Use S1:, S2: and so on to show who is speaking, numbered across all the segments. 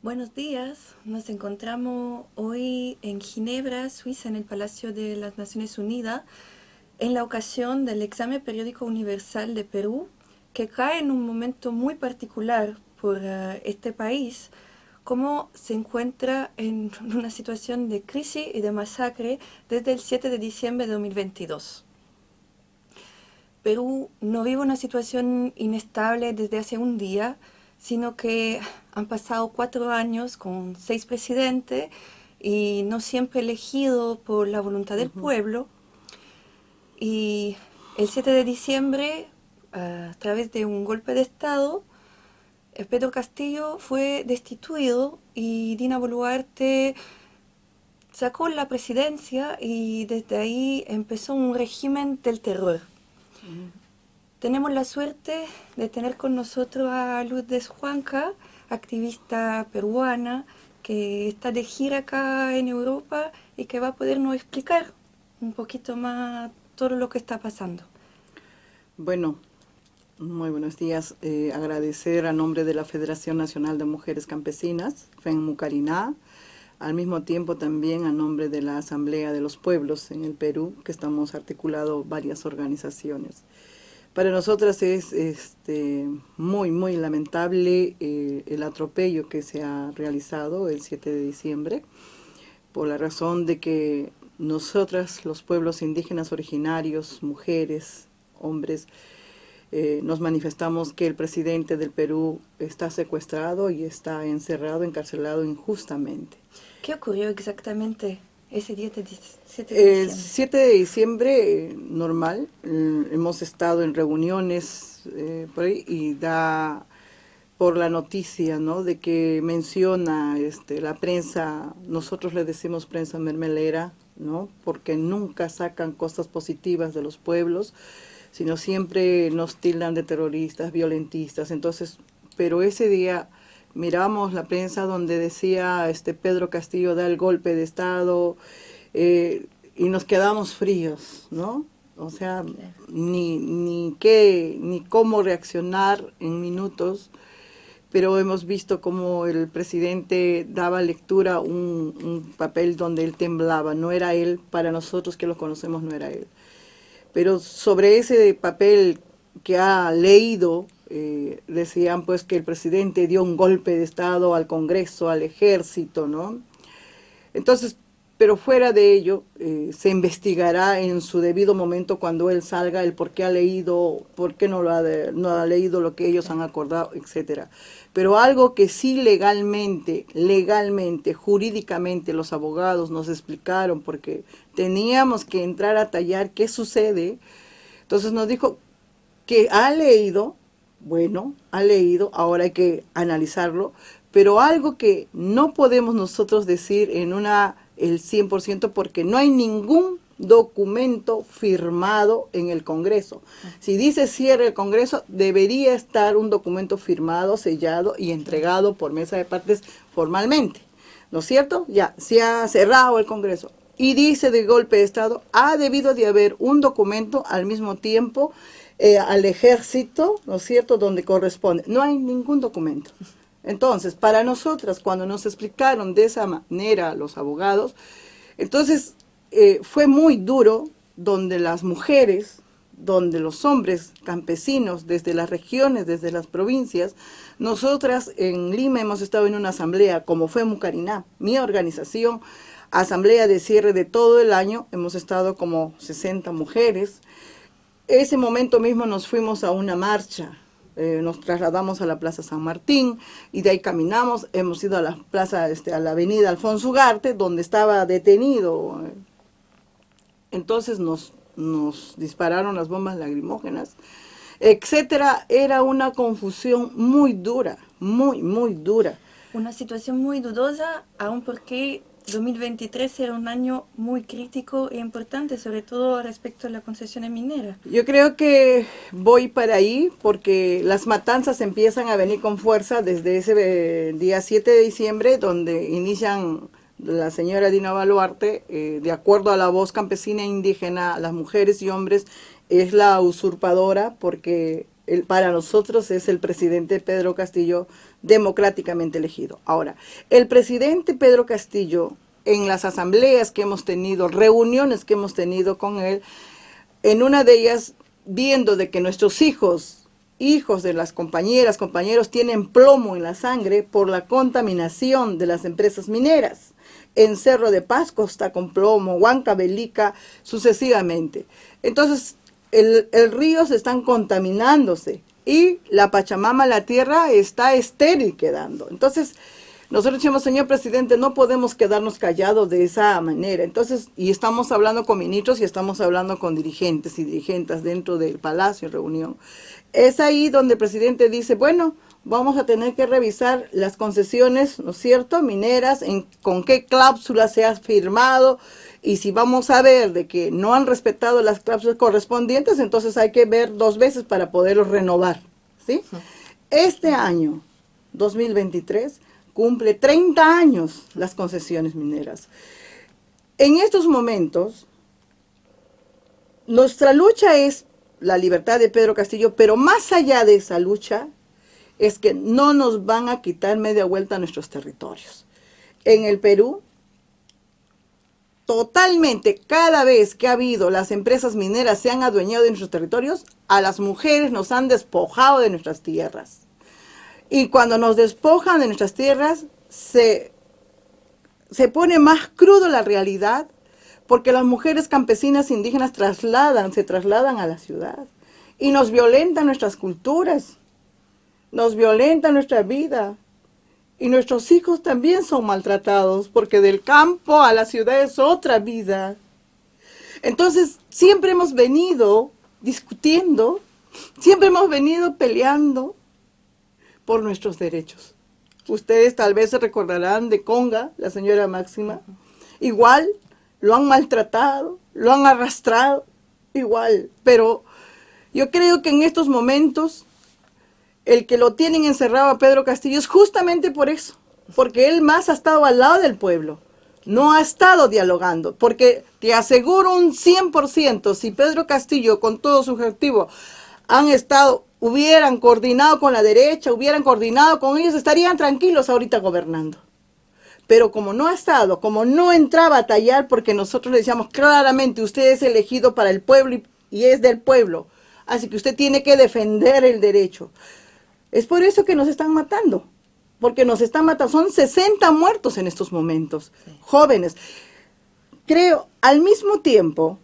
S1: Buenos días, nos encontramos hoy en Ginebra, Suiza, en el Palacio de las Naciones Unidas, en la ocasión del examen periódico universal de Perú, que cae en un momento muy particular por este país, como se encuentra en una situación de crisis y de masacre desde el 7 de diciembre de 2022. Perú no vive una situación inestable desde hace un día, sino que han pasado 4 años con 6 presidentes y no siempre elegidos por la voluntad del
S2: Ujú.
S1: pueblo. Y el 7 de diciembre, a través de un golpe de Estado, Pedro Castillo fue destituido y Dina Boluarte sacó la presidencia y desde ahí empezó un régimen del terror.
S2: Ujú.
S1: Tenemos la suerte de tener con nosotros a Lourdes Juanca, activista peruana, que está de gira acá en Europa y que va a podernos explicar un poquito más todo lo que está pasando.
S2: Bueno, muy buenos días. Agradecer a nombre de la Federación Nacional de Mujeres Campesinas, FENMUCARINA, al mismo tiempo también a nombre de la Asamblea de los Pueblos en el Perú, que estamos articulando varias organizaciones. Para nosotras es muy lamentable el atropello que se ha realizado el 7 de diciembre, por la razón de que nosotras, los pueblos indígenas originarios, mujeres, hombres, nos manifestamos que el presidente del Perú está secuestrado y está encerrado, encarcelado injustamente.
S1: ¿Qué ocurrió exactamente ese día de 7 de
S2: El
S1: diciembre?
S2: 7 de diciembre, normal, hemos estado en reuniones por ahí y da por la noticia, ¿no?, de que menciona la prensa, nosotros le decimos prensa mermelera, ¿no?, porque nunca sacan cosas positivas de los pueblos, sino siempre nos tildan de terroristas, violentistas. Entonces, pero ese día miramos la prensa donde decía Pedro Castillo da el golpe de Estado, y nos quedamos fríos, ¿no? O sea,
S1: Claro.
S2: ni cómo reaccionar en minutos, pero hemos visto cómo el presidente daba lectura a un papel donde él temblaba. No era él, para nosotros que lo conocemos no era él. Pero sobre ese papel que ha leído, decían pues que el presidente dio un golpe de Estado al Congreso, al ejército, ¿no? Entonces, pero fuera de ello, se investigará en su debido momento cuando él salga el por qué ha leído, por qué no ha leído lo que ellos han acordado, etcétera. Pero algo que sí legalmente, jurídicamente los abogados nos explicaron, porque teníamos que entrar a tallar qué sucede. Entonces nos dijo que ha leído, bueno, ha leído, ahora hay que analizarlo, pero algo que no podemos nosotros decir en el 100% porque no hay ningún documento firmado en el Congreso. Si dice cierre el Congreso, debería estar un documento firmado, sellado y entregado por mesa de partes formalmente, ¿no es cierto? Ya, se ha cerrado el Congreso y dice de golpe de Estado, ha debido de haber un documento al mismo tiempo al ejército, ¿no es cierto?, donde corresponde. No hay ningún documento. Entonces, para nosotras, cuando nos explicaron de esa manera los abogados, entonces fue muy duro, donde las mujeres, donde los hombres campesinos, desde las regiones, desde las provincias, nosotras en Lima hemos estado en una asamblea, como fue Mucariná, mi organización, asamblea de cierre de todo el año, hemos estado como 60 mujeres. Ese momento mismo nos fuimos a una marcha, nos trasladamos a la Plaza San Martín y de ahí caminamos, hemos ido a la plaza, a la avenida Alfonso Ugarte, donde estaba detenido. Entonces nos dispararon las bombas lacrimógenas, etcétera. Era una confusión muy dura, muy dura.
S1: Una situación muy dudosa, aun porque 2023 era un año muy crítico e importante, sobre todo respecto a la concesión minera.
S2: Yo creo que voy para ahí porque las matanzas empiezan a venir con fuerza desde ese día 7 de diciembre, donde inician la señora Dina Boluarte, de acuerdo a la voz campesina e indígena, las mujeres y hombres es la usurpadora porque para nosotros es el presidente Pedro Castillo democráticamente elegido. Ahora, el presidente Pedro Castillo, en las asambleas que hemos tenido, reuniones que hemos tenido con él, en una de ellas, viendo de que nuestros hijos de las compañeras, compañeros, tienen plomo en la sangre por la contaminación de las empresas mineras. En Cerro de Pasco está con plomo, Huancavelica, sucesivamente. Entonces, el río se están contaminándose y la Pachamama, la tierra, está estéril quedando. Entonces, nosotros decimos, señor presidente, no podemos quedarnos callados de esa manera. Entonces, y estamos hablando con ministros y estamos hablando con dirigentes y dirigentes dentro del Palacio en reunión. Es ahí donde el presidente dice, bueno, vamos a tener que revisar las concesiones, ¿no es cierto?, mineras, con qué cláusulas se ha firmado, y si vamos a ver de que no han respetado las cláusulas correspondientes, entonces hay que ver 2 veces para poderlos renovar, ¿sí? Este año, 2023, cumple 30 años las concesiones mineras. En estos momentos, nuestra lucha es la libertad de Pedro Castillo, pero más allá de esa lucha, es que no nos van a quitar media vuelta a nuestros territorios. En el Perú, totalmente, cada vez que ha habido las empresas mineras se han adueñado de nuestros territorios, a las mujeres nos han despojado de nuestras tierras. Y cuando nos despojan de nuestras tierras, se pone más crudo la realidad, porque las mujeres campesinas indígenas se trasladan a la ciudad y nos violentan nuestras culturas, nos violentan nuestra vida. Y nuestros hijos también son maltratados, porque del campo a la ciudad es otra vida. Entonces, siempre hemos venido discutiendo, siempre hemos venido peleando por nuestros derechos. Ustedes tal vez se recordarán de Conga, la señora Máxima. Igual, lo han maltratado, lo han arrastrado, igual. Pero yo creo que en estos momentos, el que lo tienen encerrado a Pedro Castillo es justamente por eso, porque él más ha estado al lado del pueblo, no ha estado dialogando, porque te aseguro un 100%, si Pedro Castillo con todo su ejecutivo hubieran coordinado con la derecha, hubieran coordinado con ellos, estarían tranquilos ahorita gobernando. Pero como no ha estado, como no entraba a tallar, porque nosotros le decíamos claramente, usted es elegido para el pueblo y es del pueblo, así que usted tiene que defender el derecho. Es por eso que nos están matando, porque nos están matando. Son 60 muertos en estos momentos, jóvenes. Creo, al mismo tiempo,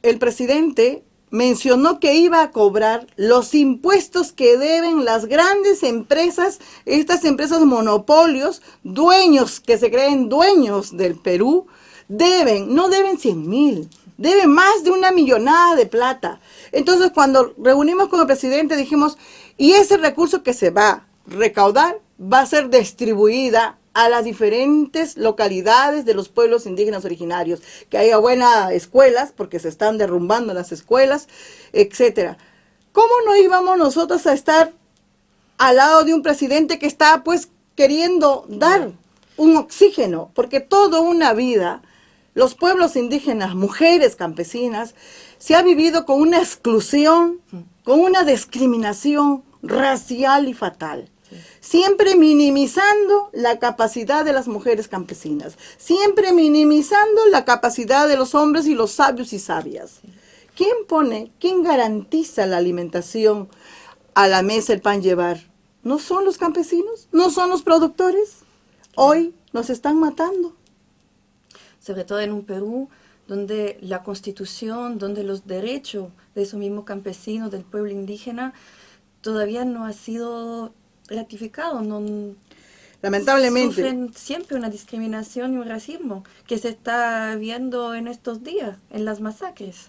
S2: el presidente mencionó que iba a cobrar los impuestos que deben las grandes empresas, estas empresas monopolios, dueños, que se creen dueños del Perú, no deben 100.000, deben más de 1 millonada de plata. Entonces, cuando reunimos con el presidente, dijimos, y ese recurso que se va a recaudar va a ser distribuida a las diferentes localidades de los pueblos indígenas originarios, que haya buenas escuelas, porque se están derrumbando las escuelas, etcétera. ¿Cómo no íbamos nosotros a estar al lado de un presidente que está pues queriendo dar un oxígeno? Porque toda una vida, los pueblos indígenas, mujeres campesinas, se ha vivido con una exclusión, con una discriminación racial y fatal. Siempre minimizando la capacidad de las mujeres campesinas, siempre minimizando la capacidad de los hombres y los sabios y sabias. ¿Quién garantiza la alimentación a la mesa, el pan llevar? ¿No son los campesinos? ¿No son los productores? Hoy nos están matando.
S1: Sobre todo en un Perú donde la Constitución, donde los derechos de esos mismos campesinos, del pueblo indígena, todavía no ha sido ratificado.
S2: Lamentablemente.
S1: Sufren siempre una discriminación y un racismo que se está viendo en estos días, en las masacres.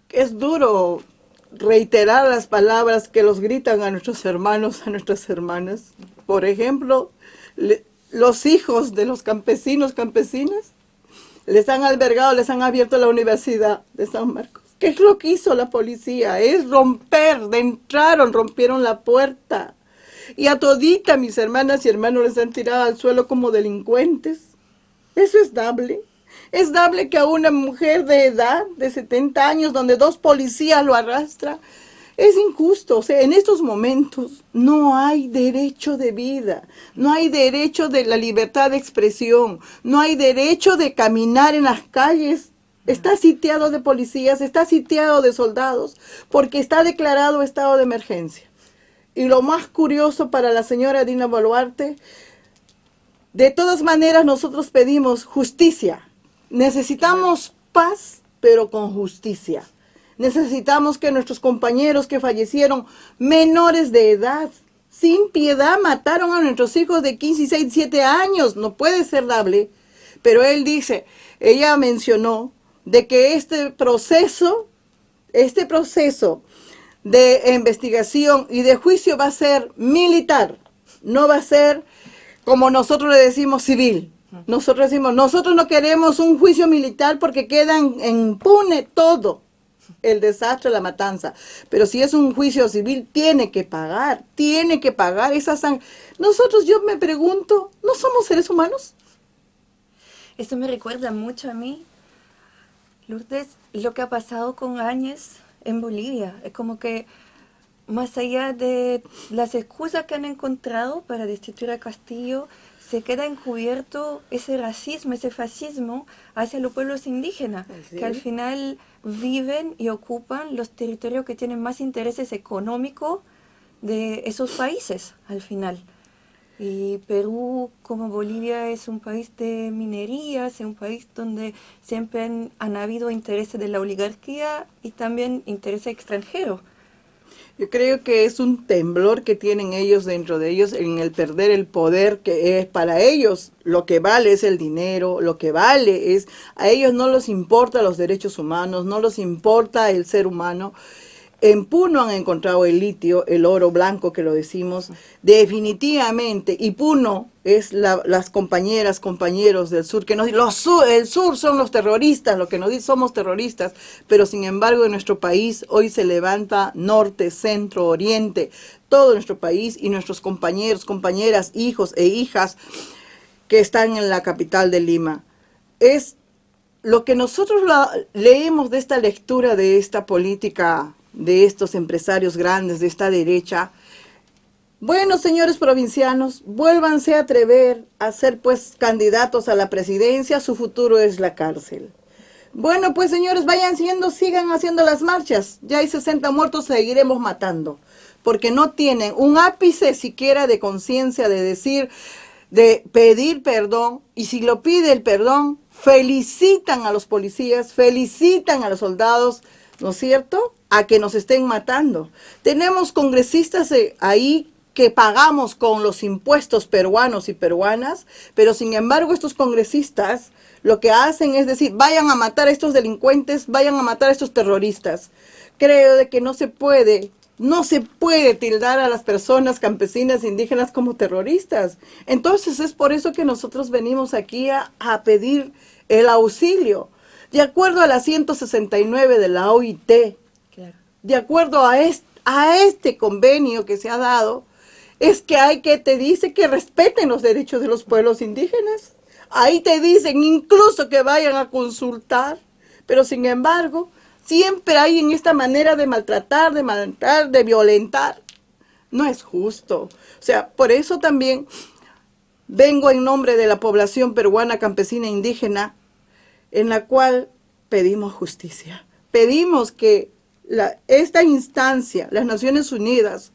S2: Es duro reiterar las palabras que los gritan a nuestros hermanos, a nuestras hermanas. Por ejemplo, los hijos de los campesinos, campesinas, les han albergado, les han abierto la Universidad de San Marcos. ¿Qué es lo que hizo la policía? Es rompieron la puerta. Y a todita mis hermanas y hermanos les han tirado al suelo como delincuentes. ¿Eso es dable? ¿Es dable que a una mujer de edad de 70 años, donde 2 policías lo arrastran, Es injusto, o sea, en estos momentos no hay derecho de vida, no hay derecho de la libertad de expresión, no hay derecho de caminar en las calles. Está sitiado de policías, está sitiado de soldados, porque está declarado estado de emergencia. Y lo más curioso para la señora Dina Boluarte, de todas maneras nosotros pedimos justicia. Necesitamos paz, pero con justicia. Necesitamos que nuestros compañeros que fallecieron, menores de edad, sin piedad, mataron a nuestros hijos de 15, 6, 7 años. No puede ser dable. Pero ella mencionó de que este proceso de investigación y de juicio va a ser militar. No va a ser, como nosotros le decimos, civil. Nosotros decimos, nosotros no queremos un juicio militar porque queda impune todo el desastre, la matanza. Pero si es un juicio civil, tiene que pagar esa sangre. Nosotros, yo me pregunto, ¿no somos seres humanos?
S1: Esto me recuerda mucho a mí, Lourdes, lo que ha pasado con Áñez en Bolivia. Es como que más allá de las excusas que han encontrado para destituir a Castillo, se queda encubierto ese racismo, ese fascismo hacia los pueblos indígenas, que al final viven y ocupan los territorios que tienen más intereses económicos de esos países, al final. Y Perú, como Bolivia, es un país de minería, es un país donde siempre han habido intereses de la oligarquía y también intereses extranjeros.
S2: Yo creo que es un temblor que tienen ellos dentro de ellos en el perder el poder, que es para ellos lo que vale es el dinero, lo que vale es, a ellos no les importa los derechos humanos, no les importa el ser humano. En Puno han encontrado el litio, el oro blanco que lo decimos, definitivamente, y Puno es las compañeros del sur, que nos dicen, el sur son los terroristas, lo que nos dicen somos terroristas, pero sin embargo en nuestro país hoy se levanta norte, centro, oriente, todo nuestro país y nuestros compañeros, compañeras, hijos e hijas que están en la capital de Lima. Es lo que nosotros leemos de esta lectura, de esta política, de estos empresarios grandes, de esta derecha. Bueno, señores provincianos, vuélvanse a atrever a ser pues candidatos a la presidencia, su futuro es la cárcel. Bueno, pues señores, sigan haciendo las marchas, ya hay 60 muertos, seguiremos matando, porque no tienen un ápice siquiera de conciencia de decir, de pedir perdón, y si lo pide el perdón, felicitan a los policías, felicitan a los soldados, ¿no es cierto?, a que nos estén matando. Tenemos congresistas ahí que pagamos con los impuestos peruanos y peruanas, pero sin embargo estos congresistas lo que hacen es decir, vayan a matar a estos delincuentes, vayan a matar a estos terroristas. Creo de que no se puede tildar a las personas campesinas indígenas como terroristas. Entonces es por eso que nosotros venimos aquí a pedir el auxilio. De acuerdo a la 169 de la OIT, claro, de acuerdo a este convenio que se ha dado, es que te dice que respeten los derechos de los pueblos indígenas. Ahí te dicen incluso que vayan a consultar, pero sin embargo, siempre hay en esta manera de maltratar, de violentar. No es justo. O sea, por eso también vengo en nombre de la población peruana, campesina e indígena, en la cual pedimos justicia. Pedimos que esta instancia, las Naciones Unidas,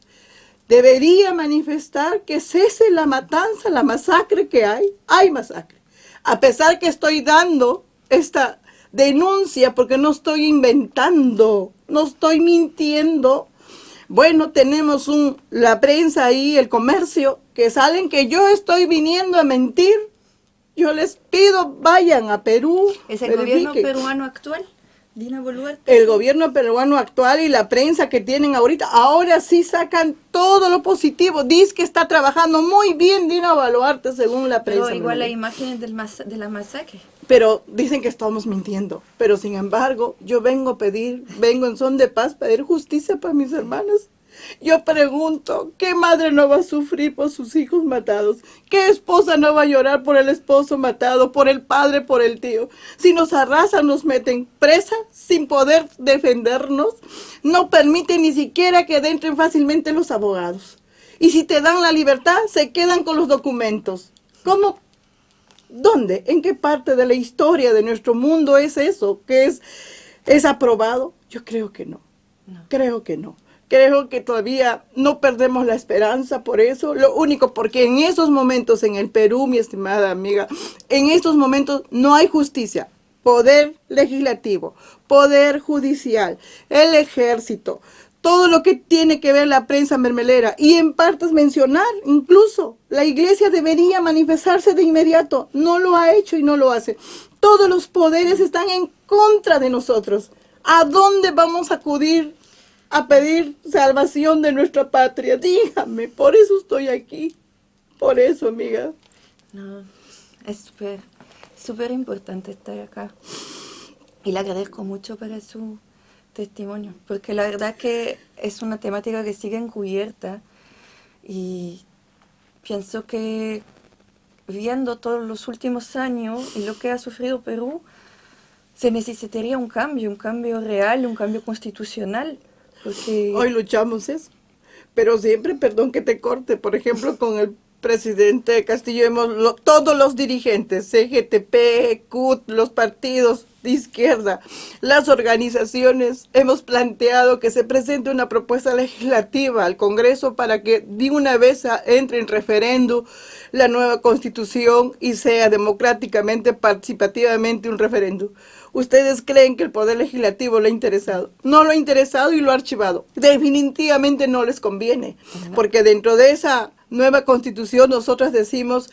S2: debería manifestar que cese la matanza, la masacre que hay. Hay masacre. A pesar que estoy dando esta denuncia, porque no estoy inventando, no estoy mintiendo. Bueno, tenemos la prensa ahí, el comercio, que salen que yo estoy viniendo a mentir. Yo les pido, vayan a Perú.
S1: ¿Es el gobierno peruano actual, Dina Boluarte?
S2: El gobierno peruano actual y la prensa que tienen ahorita, ahora sí sacan todo lo positivo. Dice que está trabajando muy bien Dina Boluarte según la prensa.
S1: Pero igual hay imágenes de la masacre.
S2: Pero dicen que estamos mintiendo. Pero sin embargo, yo vengo en son de paz, pedir justicia para mis hermanas. Yo pregunto, ¿qué madre no va a sufrir por sus hijos matados? ¿Qué esposa no va a llorar por el esposo matado, por el padre, por el tío? Si nos arrasan, nos meten presa sin poder defendernos, no permiten ni siquiera que entren fácilmente los abogados. Y si te dan la libertad, se quedan con los documentos. ¿Cómo? ¿Dónde? ¿En qué parte de la historia de nuestro mundo es eso? ¿Que es aprobado? Yo creo que no. Creo que no. Creo que todavía no perdemos la esperanza por eso. Lo único, porque en esos momentos en el Perú, mi estimada amiga, en estos momentos no hay justicia. Poder legislativo, poder judicial, el ejército, todo lo que tiene que ver la prensa mermelera y en partes mencionar, incluso la iglesia debería manifestarse de inmediato. No lo ha hecho y no lo hace. Todos los poderes están en contra de nosotros. ¿A dónde vamos a acudir a pedir salvación de nuestra patria? Dígame, por eso estoy aquí. Por eso, amiga.
S1: No, es súper importante estar acá. Y le agradezco mucho por su testimonio, porque la verdad que es una temática que sigue encubierta y pienso que viendo todos los últimos años y lo que ha sufrido Perú, se necesitaría un cambio real, un cambio constitucional. Porque
S2: hoy luchamos eso, pero siempre, perdón que te corte, por ejemplo, con el presidente Castillo, todos los dirigentes, CGTP, CUT, los partidos de izquierda, las organizaciones, hemos planteado que se presente una propuesta legislativa al Congreso para que de una vez entre en referéndum la nueva Constitución y sea democráticamente, participativamente un referéndum. ¿Ustedes creen que el Poder Legislativo le ha interesado? No lo ha interesado y lo ha archivado. Definitivamente no les conviene, porque dentro de esa nueva Constitución nosotros decimos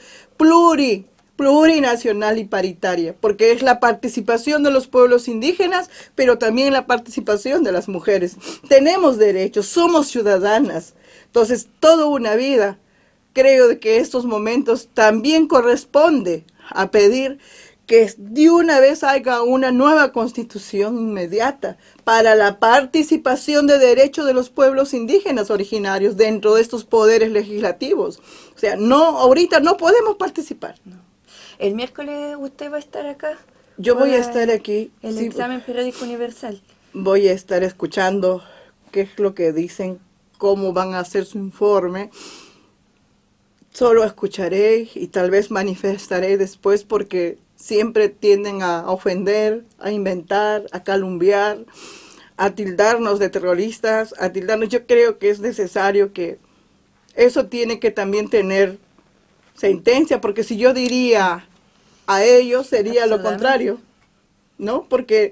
S2: plurinacional y paritaria, porque es la participación de los pueblos indígenas, pero también la participación de las mujeres. Tenemos derechos, somos ciudadanas. Entonces, toda una vida, creo que estos momentos también corresponde a pedir que de una vez haya una nueva constitución inmediata para la participación de derechos de los pueblos indígenas originarios dentro de estos poderes legislativos. O sea, no, ahorita no podemos participar.
S1: No. El miércoles usted va a estar acá.
S2: Yo voy a estar aquí.
S1: El examen periódico universal.
S2: Voy a estar escuchando qué es lo que dicen, cómo van a hacer su informe. Solo escucharé y tal vez manifestaré después porque siempre tienden a ofender, a inventar, a calumniar, a tildarnos de terroristas, a tildarnos. Yo creo que es necesario que eso tiene que también tener sentencia, porque si yo diría a ellos sería lo contrario, ¿no? Porque,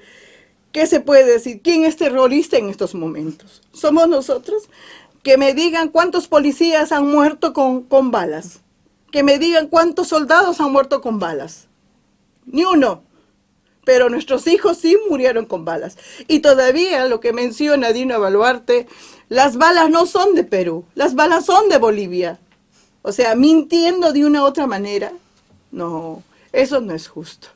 S2: ¿qué se puede decir? ¿Quién es terrorista en estos momentos? ¿Somos nosotros? Que me digan cuántos policías han muerto con balas. Que me digan cuántos soldados han muerto con balas. Ni uno. Pero nuestros hijos sí murieron con balas. Y todavía lo que menciona Dina Boluarte, las balas no son de Perú, las balas son de Bolivia. O sea, mintiendo de una u otra manera. No, eso no es justo.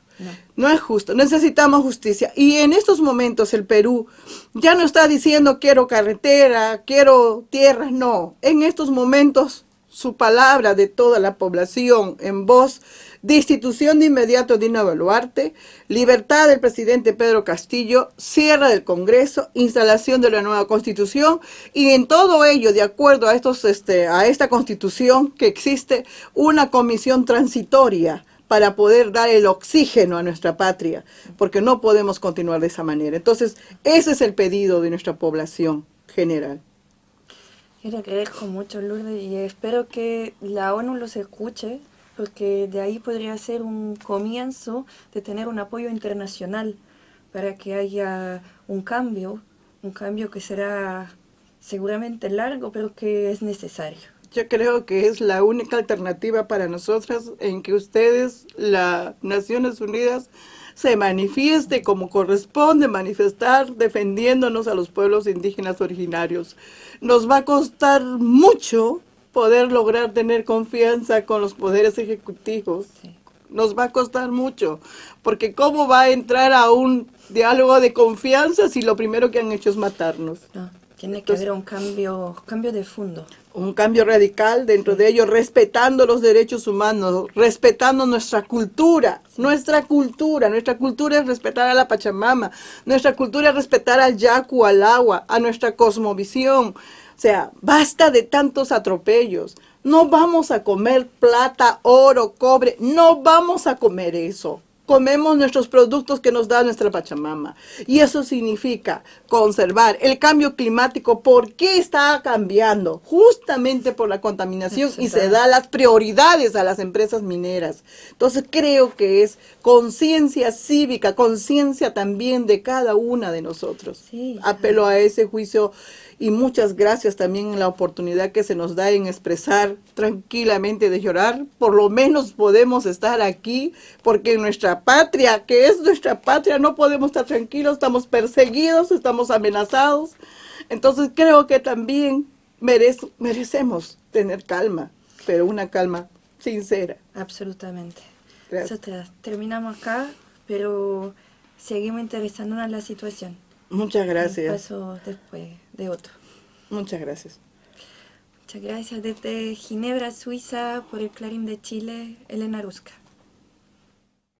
S2: No es justo, necesitamos justicia. Y en estos momentos el Perú ya no está diciendo quiero carretera, quiero tierras, no. En estos momentos su palabra de toda la población en voz destitución de inmediato de Dina Boluarte, libertad del presidente Pedro Castillo, cierre del Congreso, instalación de la nueva Constitución y en todo ello, de acuerdo a esta Constitución que existe una comisión transitoria para poder dar el oxígeno a nuestra patria, porque no podemos continuar de esa manera. Entonces, ese es el pedido de nuestra población general.
S1: Yo le agradezco mucho, Lourdes, y espero que la ONU los escuche, porque de ahí podría ser un comienzo de tener un apoyo internacional para que haya un cambio que será seguramente largo, pero que es necesario.
S2: Yo creo que es la única alternativa para nosotras en que ustedes, las Naciones Unidas, se manifieste como corresponde manifestar, defendiéndonos a los pueblos indígenas originarios. Nos va a costar mucho poder lograr tener confianza con los poderes ejecutivos. Sí. Nos va a costar mucho, porque ¿cómo va a entrar a un diálogo de confianza si lo primero que han hecho es matarnos?
S1: No. Tiene que
S2: Entonces,
S1: haber un cambio de fondo.
S2: un cambio radical dentro de ello, respetando los derechos humanos, respetando nuestra cultura, nuestra cultura es respetar a la Pachamama, nuestra cultura es respetar al yacu, al agua, a nuestra cosmovisión. O sea, basta de tantos atropellos. No vamos a comer plata, oro, cobre, no vamos a comer eso. Comemos nuestros productos que nos da nuestra Pachamama. Y eso significa conservar el cambio climático. ¿Por qué está cambiando? Justamente por la contaminación y se da las prioridades a las empresas mineras. Entonces creo que es conciencia cívica, conciencia también de cada una de nosotros.
S1: Sí.
S2: Apelo a ese juicio y muchas gracias también en la oportunidad que se nos da en expresar tranquilamente, de llorar. Por lo menos podemos estar aquí porque en nuestra patria, que es nuestra patria, no podemos estar tranquilos, estamos perseguidos, estamos amenazados. Entonces creo que también merecemos tener calma, pero una calma sincera.
S1: Absolutamente.
S2: Gracias.
S1: Nosotras terminamos acá, pero seguimos interesándonos en la situación.
S2: Muchas
S1: Un
S2: gracias.
S1: paso después de otro.
S2: Muchas gracias.
S1: Muchas gracias desde Ginebra, Suiza, por el Clarín de Chile, Elena Rusca.